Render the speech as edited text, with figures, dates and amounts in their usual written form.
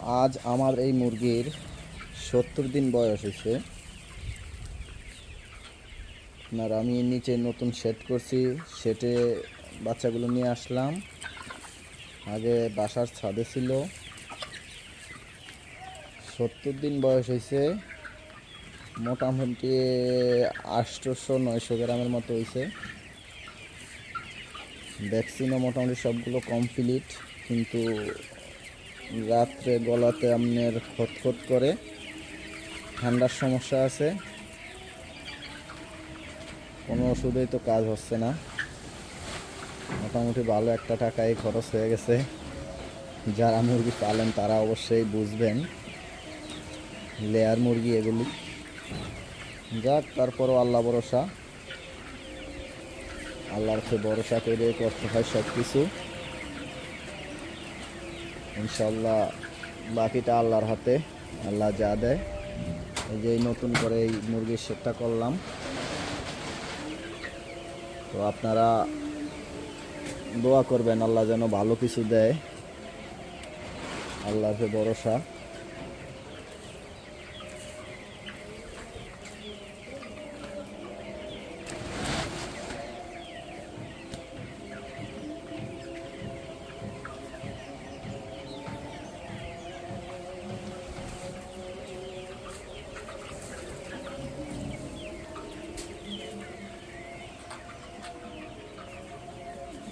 আজ আমার এই মুরগির 70 দিন বয়স হয়েছে। আপনার আমি নিচে নতুন শেড করছি, শেডে বাচ্চাগুলো নিয়ে আসলাম। আগে বাসার ছাদে ছিল। 70 দিন বয়স হয়েছে, মোটামুটি 800-900 গ্রামের মতো হয়েছে। ভ্যাকসিনও মোটামুটি সবগুলো কমপ্লিট, কিন্তু রাত্রে গলাতে আপনার খতখত করে, ঠান্ডার সমস্যা আছে। কোনো ওষুধেই তো কাজ হচ্ছে না। মোটামুটি ভালো একটা টাকাই খরচ হয়ে গেছে। যারা মুরগি পালেন তারা অবশ্যই বুঝবেন, লেয়ার মুরগি এগুলি। যাক, তারপরও আল্লাহ ভরসা, আল্লাহর উপরে ভরসা করে করতে হয় সব কিছু। ইনশাল্লাহ বাকিটা আল্লাহর হাতে, আল্লাহ যা দেয়। এই যে নতুন করে এই মুরগির শেডটা করলাম, তো আপনারা দোয়া করবেন আল্লাহ যেন ভালো কিছু দেয়। আল্লাহর উপরে ভরসা।